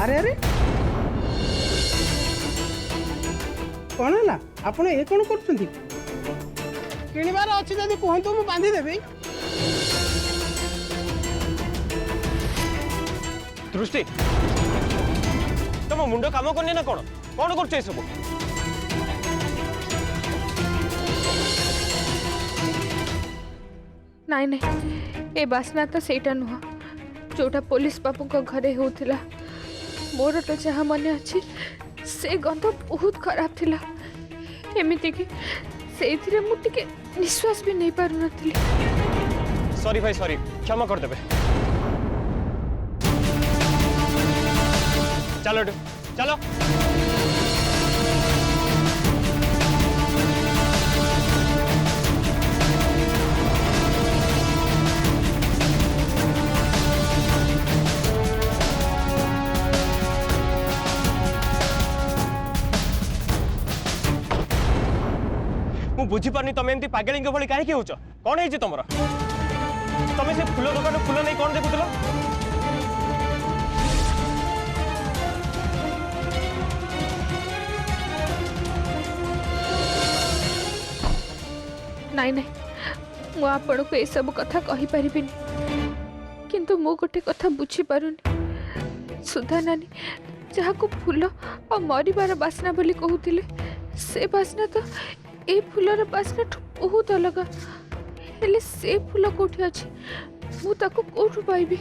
अरे अरे कौन है आपण ये कौन कर किणवार अच्छी जब कहतु मुझे बांधिदेवी। दृष्टि तुम मुंड काम करनी ना कौन कौन कर सब नाई नहीं ए बासना तो सेटा नुह जोटा पुलिस बाबू को घरे होतिला। मोर तो जहाँ मन अच्छी से गंध बहुत खराब थिला। एमिति कि सेथिरे मु टिके निश्वास भी नहीं पारु नथिली। सॉरी भाई सॉरी क्षमा कर देबे। चलो चलो मु बुझी पारनी तुम एमती पागलिंग भली कहीं हो कौन है तुम तुम से फूल दुकान फूल नहीं कौन देखुल नाई नहीं मु आपण को ए सब कथा कहि परिबिनी किंतु मु गोटे कथा बुझी पारुनी। सुधा नानी जहाँ को फूल और मरिबार बासना बोली कहूतिले से बासना तो ए फूलर बासना बहुत अलग। हेले से फूल कोठी अछि मु ताको कोठु पाइबी।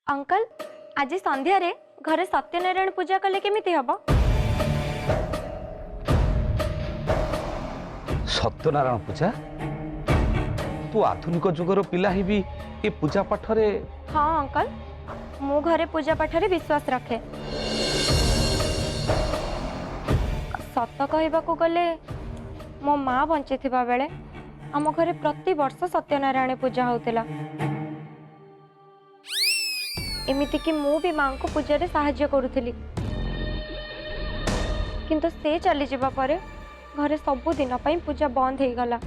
अंकल आज संध्या रे घरे सत्यनारायण पूजा कले केमिति हबो? सत्यनारायण पूजा तू आधुनिक जुगर पिला ही भी ये पूजा पाठ रे? हाँ अंकल मु घरे पूजा पाठ रे विश्वास रखे। सत कहबाकू गले मो माँ बंची थिबा बेले आम घरे प्रति वर्ष सत्यनारायण पूजा होतिला। एमिति कि मु भी माँ को पूजा रे सहाय्य करूथिली किंतु से चली जिबा परे घरे सबु दिन पई पूजा बंद हो गला।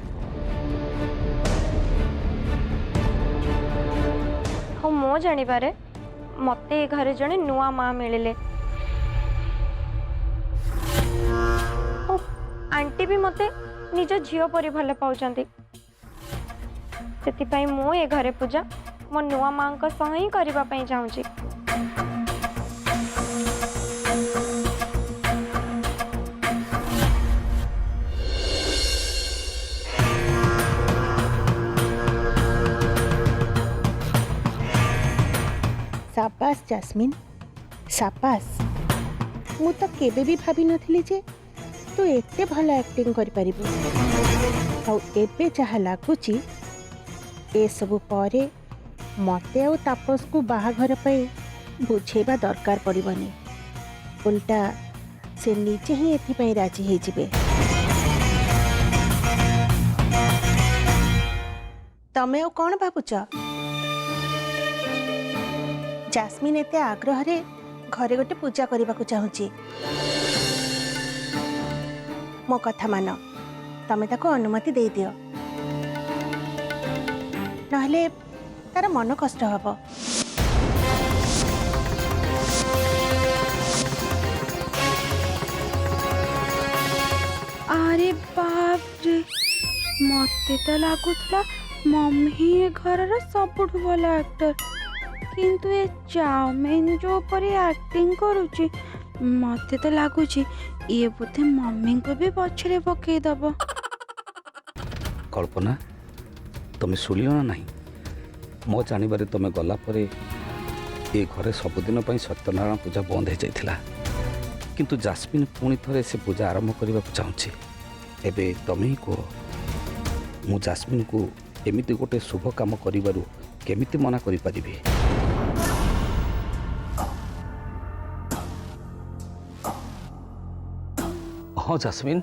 हाँ मो जानिबारे मते घरे जने नुआ माँ मिलिले। आंटी भी मते निज झियो परी भल पाउचंती सेति मो ए घरे पूजा मो नुआ माँ को सह ही करबा पई चाहूची। साबास जास्मिन साबास। मु तो केबे भी भाभी नथिली जे तू एते भल एक्टिंग करि परिबो। आउ एबे जहा लागुची ए सब परे मते आउ तापस को बाहाघर पे बुझेबा दरकार पड़िबनी। उल्टा से नीचे ही एथि पे राजी हे जिबे। तमे ओ कोन भाबुच? जास्मिन एते आग्रह रे घरे गोटे पूजा करने को चाहूची। मो कथा मान तमे ताको अनुमति दे दियो नहले तार मन कष्ट हबो। अरे बाप रे मते तो लागुला मम्मी ए घर सबुठ भल एक्टर किंतु ए चाउमिन जो पर एक्टिंग करुची मते तो लगुच ये बोधे मम्मी को भी पछरे पकईदब। कल्पना तुम शुणिल ना नहीं मो जानवर तुम गलापर ये घरे सबुदिन सत्यनारायण पूजा बंद हो जाता किंतु जास्मिन पुणी थे से पूजा आरंभ करने को चाहूँगी। एबे तुम ही कह मु जास्मिन को एमती गोटे शुभ काम करू केमिति मना करि परिबे? हाँ जास्मिन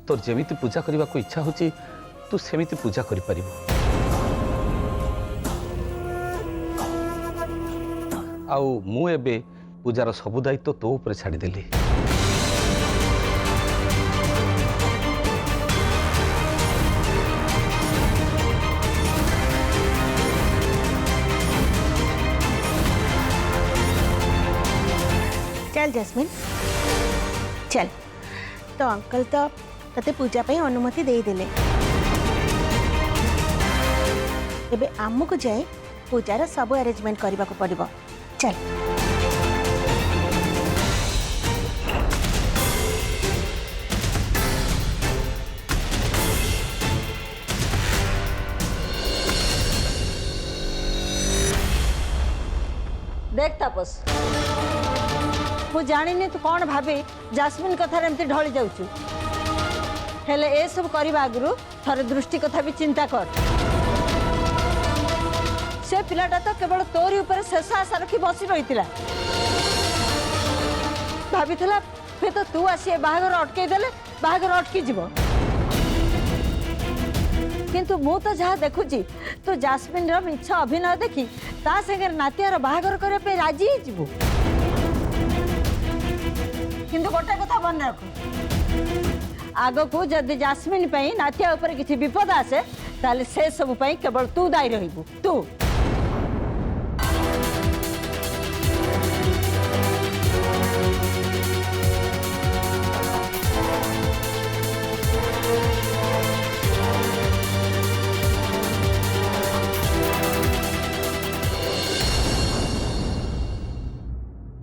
तोर जेमिति पूजा करने को इच्छा होची तू सेमिति पूजा करि परिबो। आउ मु एबे पूजार सबु दायित्व तो ऊपर छाड़देली। चल जैस्मिन चल। तो अंकल तो तते पूजा पे अनुमति दे देले। एबे आमको जाए पूजार सब अरेंजमेंट करने को पड़िबो। चल देख तापस मु जानी तू कौन भाभी जास्मिन कथार एमती ढली जाऊचु हेले ए सब करबा आगु थरे दृष्टि कथा भी चिंता कर। से पिलाटा तो केवल तोरी ऊपर शेष आशा रखी बसी रही भाभी फे तो तू आसी बाहागर अटकई देले बाहागर अटकी जीव किंतु मु तो जहाँ देखुची तू जास्मिन मिछ अभिनय देखी ता संगे नातियार बाहागर करने राजी जीवु किंतु गोटे कथा मन रख आगकू जदि जास्मिन पई नातिया ऊपर किसी विपद आसे ताले से सब पई केवल तू दायी रहिबु तू।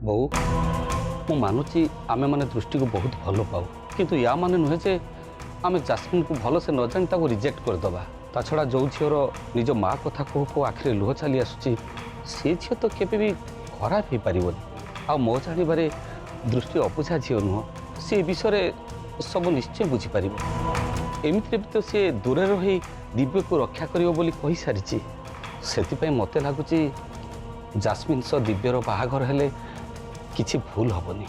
बहु मु मानुची आमे माने दृष्टि को बहुत भल पाऊ किंतु या माने नुहे जे आमे जास्मिन को भल से न जानी ताको रिजेक्ट कर दबा। ता छड़ा जो झीर निज माँ कथा को आखिरे लुह चली आसुची से झील तो केबे भी खराब हो पारिबोनी। आ मो जानिबारे दृष्टि अबुझा झील नुह से विषय सब निश्चय बुझी पारिबो। एमितिरे भी तो सी दूर रही दिव्य को रक्षा करियो बोली कहि सारिची। सेतिपई मते लागुची जास्मिन सह दिव्यर बाहाघर हेले किछि भूल हबनी।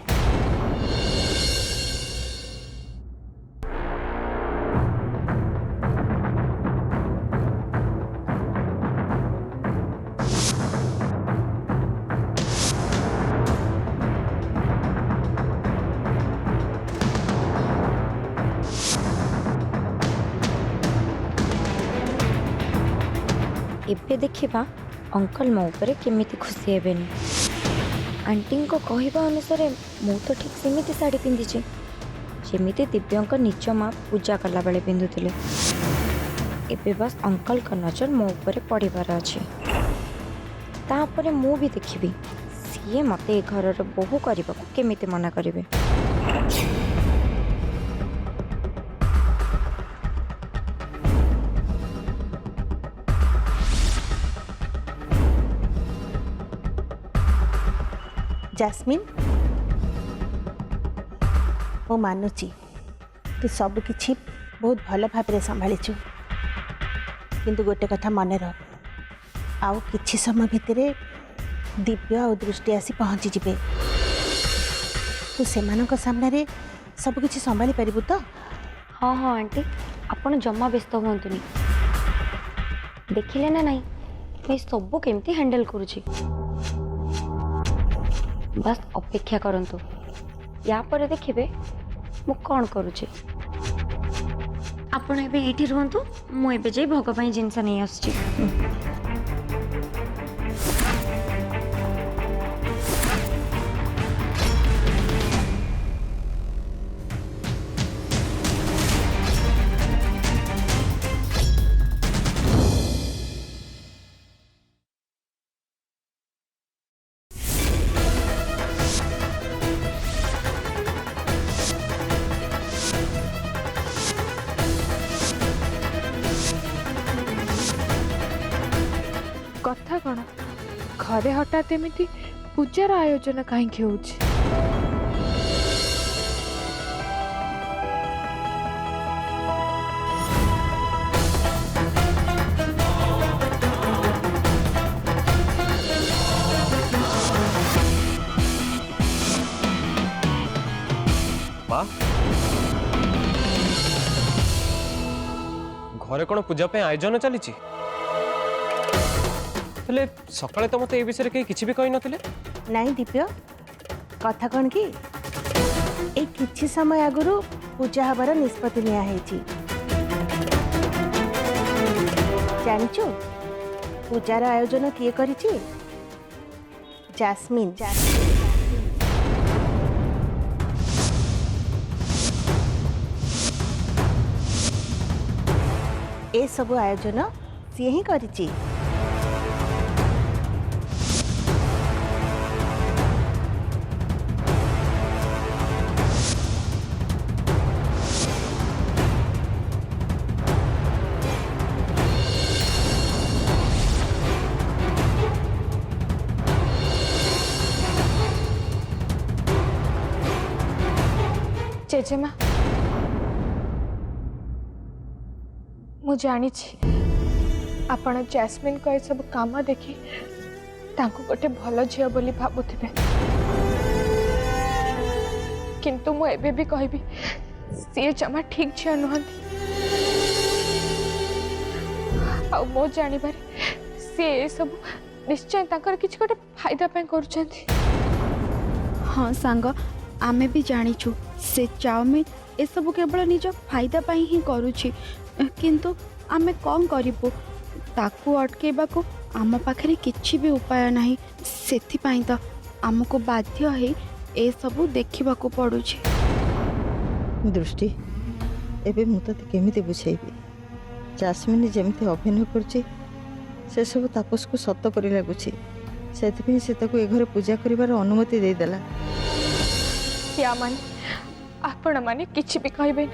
एबे देखिबा अंकल मो ऊपर केमिति खुशी हेबेनी। आंटी को कहवा अनुसार मु तो ठीक सेमिति साड़ी पिंधिची जेमिति दिव्यंक निज माँ पूजा कला बेले पिंधुथिले। एबे बस अंकल का नजर मो ऊपर पड़िबार अछि तापरे मु भी देखिबी सीए मते घर बोहू करने को केमिति मना करिवे। जास्मिन मो मानुची तू सब किछि बहुत भल भाव संभाळीचु किंतु गोटे कथा मन रख आउ किछि समय भितरे दिव्य और दृष्टि आसी पहुँची जिबे तू सेमानक सामने सब किछि संभाली परिबु तो। हाँ हाँ आंटी आपण जमा व्यस्त हुंतुनी देखिले ना नहीं मैं सब केमती हैंडल करूची बस अपेक्षा करंतु या पर देखिबे मु कौन करूची। आपण एबे एठी रहंतु मु एबे जे भोग पई जिंस नहीं आसची। कथा कौन घरे हठात एमती पूजार आयोजन कहीं होउछि। माँ घरे कौन पूजा पे आयोजन चली सकाले तो मत ए विषय कहीं किसी भी कही नथिले। नहीं दिव्य कथा कौन कि ए किछि समय आगुरु पूजा हबार निष्पत्ति निया हेछि जानिचु पूजार आयोजन किए करिछि जास्मिन। ए सब आयोजन सी ही करिची। जेजेमा मु जानी आपण जैस्मिन को ये सब काम देखी तांको गोटे भल झी बोली भावुथिबे किंतु मु एबे भी कहबी सी जमा ठीक झी नुहंती आ मो जानी बारे सी ये सब निश्चय तांकर किछ गोटे फायदा पे करूछंती। हाँ सांग आमे भी जानिछु से चाउमिन ए सब केवल निज फायदा पाई ही करूछि किंतु आमे कौन करिबो ताकू अटकेबा को आम पाखरे किछि भी उपाय नाही सेथि पाई तो आमको बाध्य है ए सब देखिबा को पड़ुछि। दृष्टि एबे मु तते केमिति बुझेबी जास्मिन जेमिति अभिनय करछि से सब तापस को सत करी लागुछि सेथि से ताको ए घरे पूजा करिवार अनुमति दे देला। या माने आपण माने किछि भी कहबे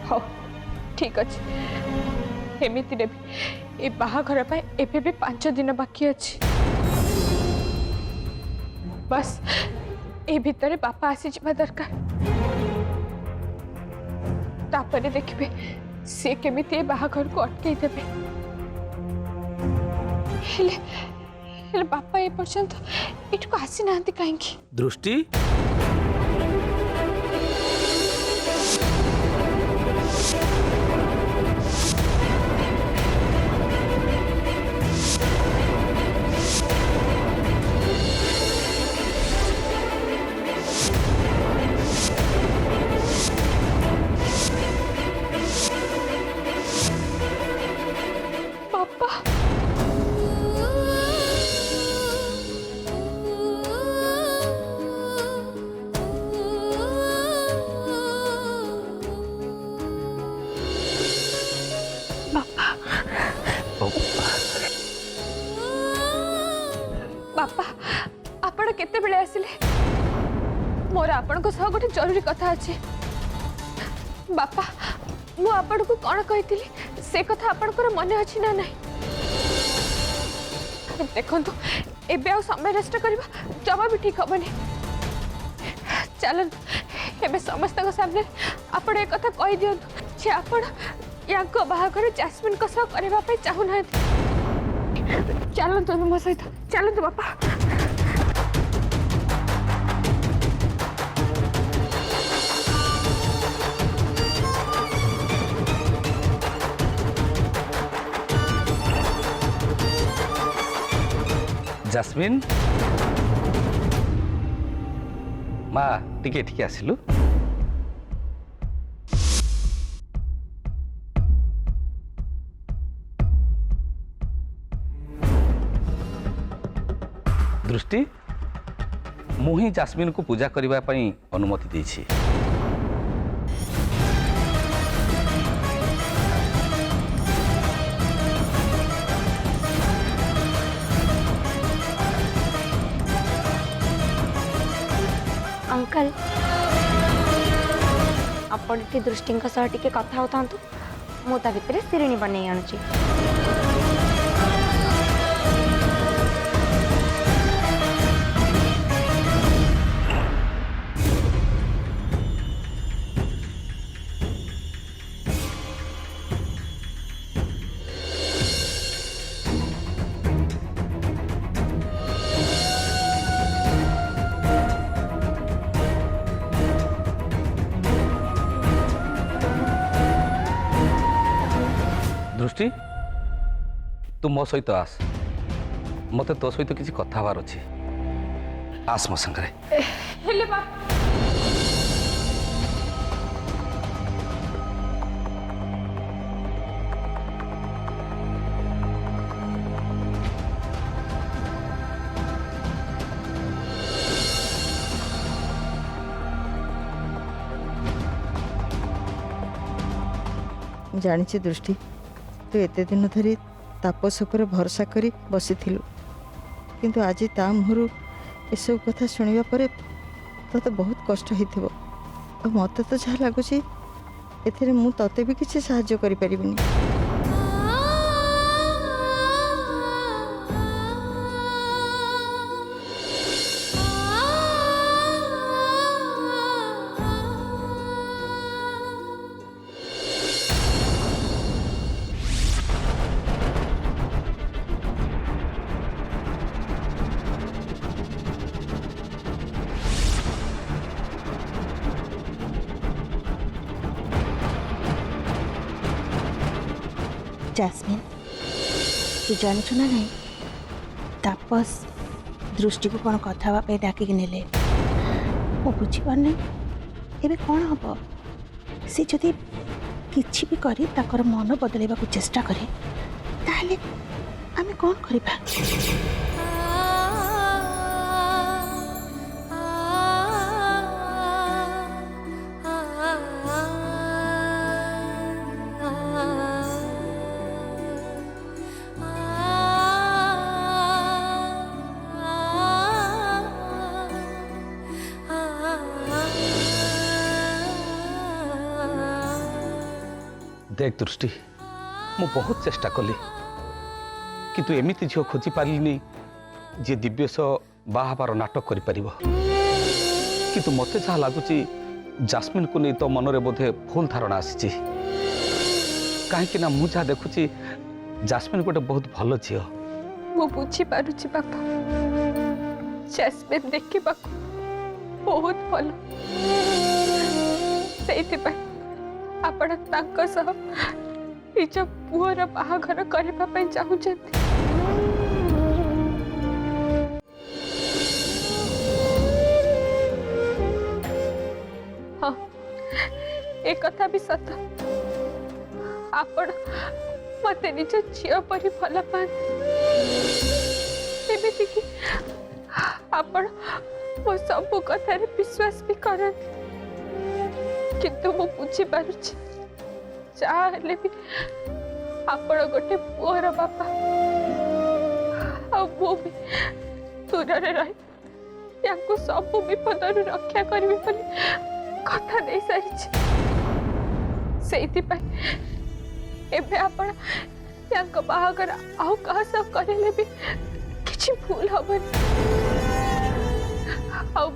हो ठीक अछि एमिति रे भी ए बाहाघर पाए एबे भी 5 दिन बाकी अछि बस ए भितरे बापा आसी जिबा दरकार तापरे देखबे से केमिति ए बाहाघर को अटके देबे हेले बापा ए पर्यंत इटको आसी नांती काहेकि दृष्टि बापा आपण केते बेले आसिले मोर आपण को सह गोटे जरूरी कथा अछि बापा मु आपण को कोन कहितली से कथा आपण को मन अछि ना नहीं देखंतु एबे आ समय नष्ट करबा जमा भी ठीक हबनी चलन एबे समस्त को सामने आपण ए कथा कहि दियंतु जे आपण याको बाहाघर जैस्मिन को सह करबा पे चाहू ना चलतु मो सहित चलतु बापा जास्मिन माँ टिके टिके आसिलु दृष्टि मुही जास्मिन को पूजा करने पाई अनुमति देछि अंकल आपण टी दृष्टि सह टिके कथा होता मु ता भितर सिरिणी बनै आनुची। दृष्टि तू मो सहित आस मते तो सहित किसी कथा हबार अछि आस मो संगरे हेले बाप ମୁଁ ଜାଣିଛି ଦୃଷ୍ଟି, ତୁ ଏତେ ଦିନ ଧରି ତାପସ ଉପରେ ଭରସା କରି ବସିଥିଲୁ, କିନ୍ତୁ ଆଜି ତା ମୁହଁରୁ ଏସବୁ କଥା ଶୁଣିବା ପରେ ତତେ ବହୁତ କଷ୍ଟ ହେଇଥିବ। ଆଉ ମୋତେ ତ ଯାହା ଲାଗୁଛି ଏଥିରେ ମୁଁ ତତେ ବି କିଛି ସାହାଯ୍ୟ କରିପାରିବିନି। जास्मिन, तू जानचु ना नहीं तापस दृष्टि को कौन कथा डाकिक नेले मु बुझीपार नहीं एबे कौन हम सी जदि किछि भी करी ताकर मन बदलैबा को चेष्टा करे ताहले आमे कौन करिबा। देख दृष्टि, मु बहुत चेष्टा कली किंतु एमिति झील खोजी पारिनी जी दिव्यस बाहाबार नाटक करि परिबो। किंतु मते जहाँ लगुच जास्मिन को नहीं तो मनरे बोधे भूल धारणा आसी कहीं ना मुझा देखुची जास्मिन गोटे बहुत भल झील। मु बुझी पारुची बापा, जैस्मिन देखा बहुत भल से आपण तांको सह निज पुअर बाहाघर करबा पई चाहुचंती। हाँ, एक कथा भी सत, आपण मते निज झियो परी भल पाती एमिति कि आपण मो सब कथार विश्वास भी करती। किंतु मु बुझी पारुछि चाहे भी आपण गोटे पुअर बापा मु भी दूर रही सब विपद रक्षा करी कथा दे सारी से आपण बाहागर आउ कहा सब करेले भी किछि भूल हबनी।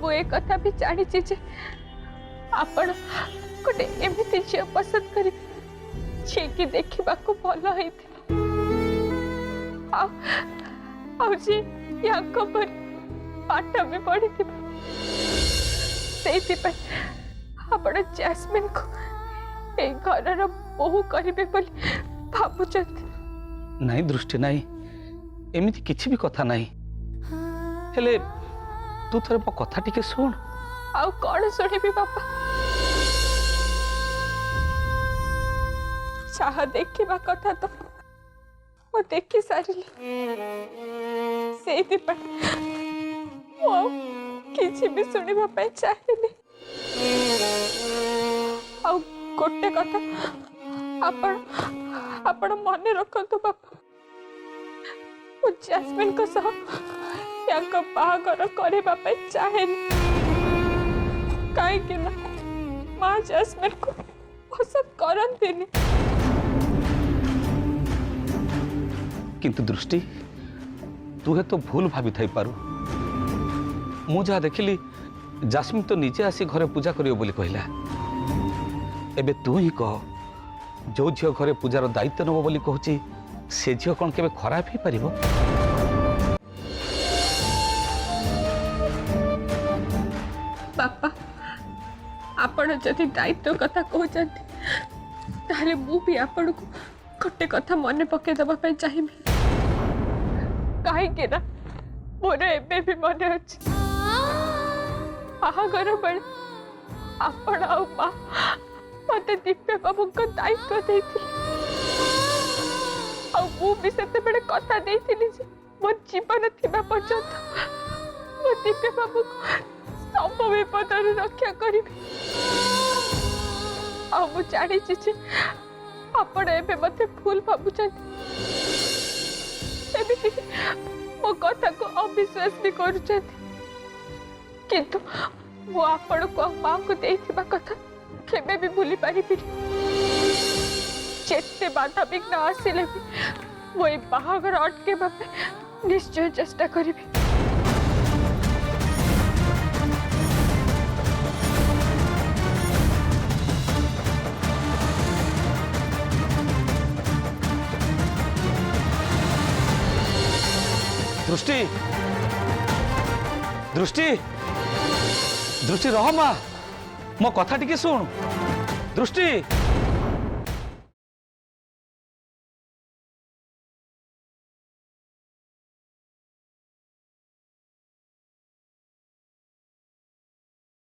मु ए कथा भी जानी जे आपण गोटे एमती झील पसंद कर कि देखा भल पाठ भी पढ़ी से आपण जैस्मिन को घर बहु करेंगे भावुं। नहीं दृष्टि नहीं, एमती किसी भी कथा नहीं, हेले तू थोड़े मो कथा टिके सुन। आउ कौन शुणी बापा, चाह देखा कथा तो मु देखी सारी से किसी भी शुणा चाहे गोटे कथा आपण मन रखतु बापा, मु जैस्मिन को सह बाहागर करने चाहे कहीं माँ जैस्मिन को पसंद करती। किंतु दृष्टि, तुहे तो भूल भावी थाई पारू। मु जहाँ देखिली जास्मिन तो निजे आसी घरे पूजा करियो बोली कहला। एबे तू ही कह, जो झील घरे पूजार दायित्व नब बोली कहूची से झील कौन केबे खराब ही पारिबो? बापा, आपण जदि दायित्व कथा कहते ताहले मु भी आपण को गोटे कथा मन पके दबा पे चाहिए। कहीं मोर एबे भी मन अच्छे बाहागर बेले आपण आ मत दिव्य बाबू को दायित्व देती मु भी से कथा देती मो जीवन थिबा पर्यंत मो दिव्य बाबू को सब विपद रक्षा करी। मु जानी आपण एबे मते भूल भाबुछन एबे मो कथा को अविश्वास भी करूछन किंतु मो आपण को मां को देथिबा कथा केबे भी भूली पारिबि जेते बाधा विघ्न आसिले भी मो ए बाहागर अटके बापे निश्चय चेष्टा करिबि। दृष्टि दृष्टि दृष्टि रह माँ मो कथा टिके सुन दृष्टि